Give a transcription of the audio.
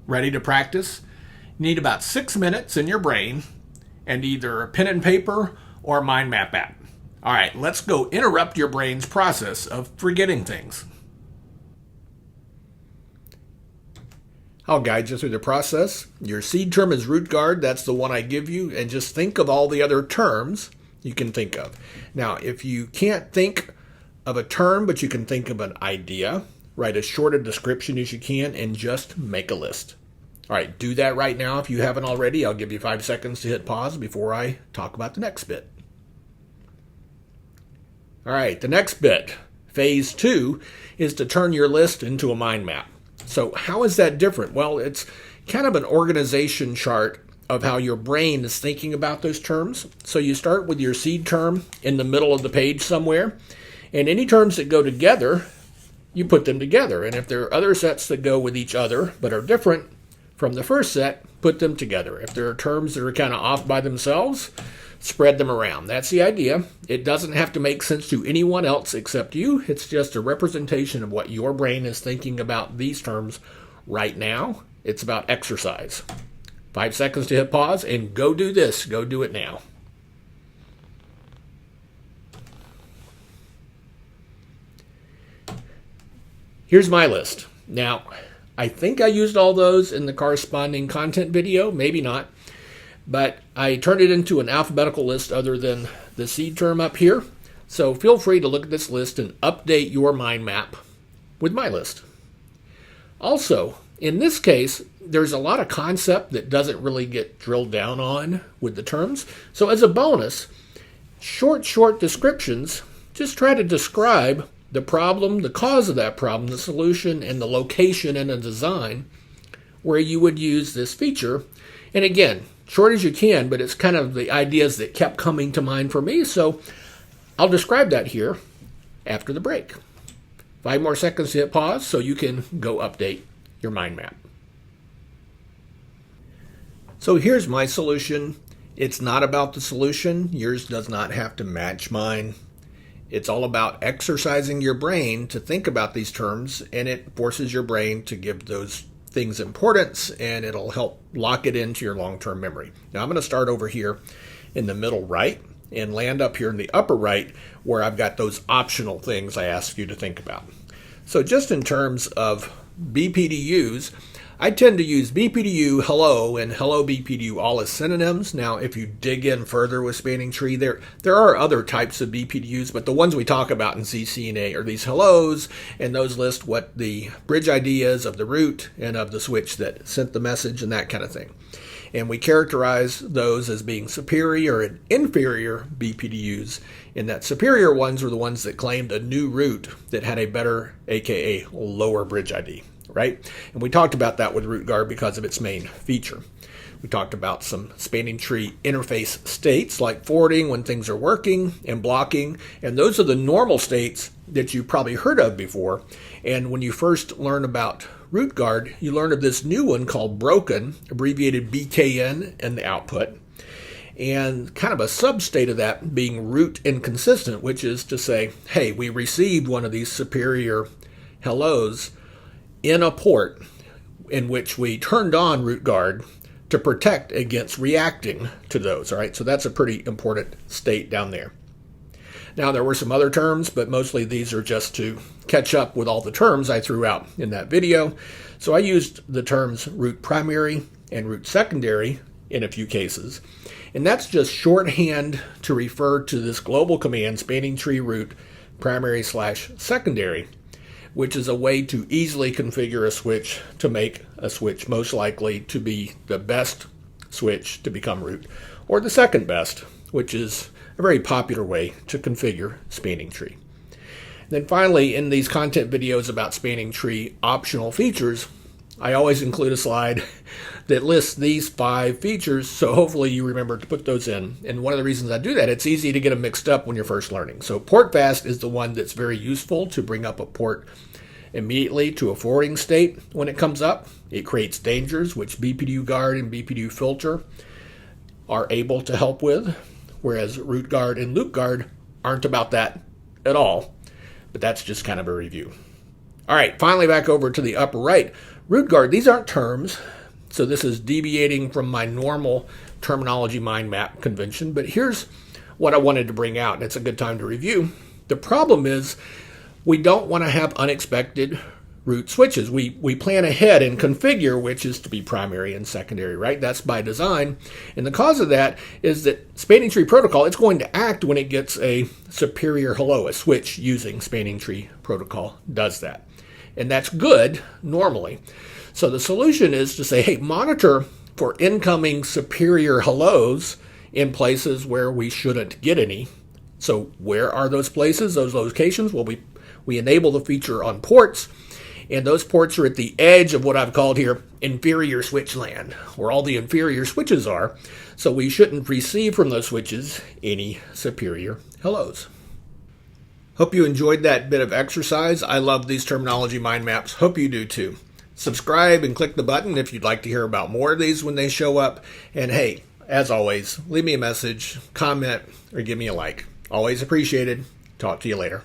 Ready to practice? You need about 6 minutes in your brain and either a pen and paper or a mind map app. All right, let's go interrupt your brain's process of forgetting things. I'll guide you through the process. Your seed term is root guard. That's the one I give you. And just think of all the other terms you can think of. Now, if you can't think of a term, but you can think of an idea, write as short a description as you can and just make a list. All right, do that right now if you haven't already. I'll give you 5 seconds to hit pause before I talk about the next bit. All right, the next bit, phase 2, is to turn your list into a mind map. So how is that different? Well, it's kind of an organization chart of how your brain is thinking about those terms. So you start with your seed term in the middle of the page somewhere, and any terms that go together, you put them together. And if there are other sets that go with each other but are different from the first set, put them together. If there are terms that are kind of off by themselves, spread them around. That's the idea. It doesn't have to make sense to anyone else except you. It's just a representation of what your brain is thinking about these terms right now. It's about exercise. 5 seconds to hit pause and go do this. Go do it now. Here's my list. Now, I think I used all those in the corresponding content video. Maybe not. But I turned it into an alphabetical list other than the seed term up here. So feel free to look at this list and update your mind map with my list. Also, in this case, there's a lot of concept that doesn't really get drilled down on with the terms. So as a bonus, short descriptions, just try to describe the problem, the cause of that problem, the solution, and the location in a design where you would use this feature. And again, short as you can, but it's kind of the ideas that kept coming to mind for me. So I'll describe that here after the break. 5 more seconds to hit pause so you can go update your mind map. So here's my solution. It's not about the solution. Yours does not have to match mine. It's all about exercising your brain to think about these terms, and it forces your brain to give those things importance, and it'll help lock it into your long-term memory. Now I'm going to start over here in the middle right and land up here in the upper right where I've got those optional things I asked you to think about. So just in terms of BPDUs, I tend to use BPDU hello and hello BPDU all as synonyms. Now, if you dig in further with spanning tree, there are other types of BPDUs, but the ones we talk about in CCNA are these hellos, and those list what the bridge ID is of the root and of the switch that sent the message and that kind of thing. And we characterize those as being superior and inferior BPDUs, and that superior ones were the ones that claimed a new root that had a better, aka lower bridge ID. Right? And we talked about that with root guard because of its main feature. We talked about some spanning tree interface states like forwarding when things are working and blocking. And those are the normal states that you've probably heard of before. And when you first learn about root guard, you learn of this new one called broken, abbreviated BKN in the output. And kind of a substate of that being root inconsistent, which is to say, hey, we received one of these superior hellos in a port in which we turned on root guard to protect against reacting to those. All right, so that's a pretty important state down there. Now, there were some other terms, but mostly these are just to catch up with all the terms I threw out in that video. So I used the terms root primary and root secondary in a few cases. And that's just shorthand to refer to this global command, spanning tree root primary/secondary, which is a way to easily configure a switch to make a switch most likely to be the best switch to become root, or the second best, which is a very popular way to configure spanning tree. Then finally, in these content videos about spanning tree optional features, I always include a slide that lists these 5 features, so hopefully you remember to put those in. And one of the reasons I do that, it's easy to get them mixed up when you're first learning. So port fast is the one that's very useful to bring up a port immediately to a forwarding state when it comes up. It creates dangers, which BPDU guard and BPDU filter are able to help with, whereas root guard and loop guard aren't about that at all. But that's just kind of a review. All right, finally back over to the upper right. Root guard, these aren't terms, so this is deviating from my normal terminology mind map convention, but here's what I wanted to bring out, and it's a good time to review. The problem is we don't want to have unexpected root switches. We plan ahead and configure which is to be primary and secondary, right? That's by design. And the cause of that is that spanning tree protocol, it's going to act when it gets a superior hello. A switch using spanning tree protocol does that. And that's good normally. So the solution is to say, hey, monitor for incoming superior hellos in places where we shouldn't get any. So where are those places, those locations? Well, we enable the feature on ports, and those ports are at the edge of what I've called here inferior switch land, where all the inferior switches are. So we shouldn't receive from those switches any superior hellos. Hope you enjoyed that bit of exercise. I love these terminology mind maps. Hope you do too. Subscribe and click the button if you'd like to hear about more of these when they show up. And hey, as always, leave me a message, comment, or give me a like. Always appreciated. Talk to you later.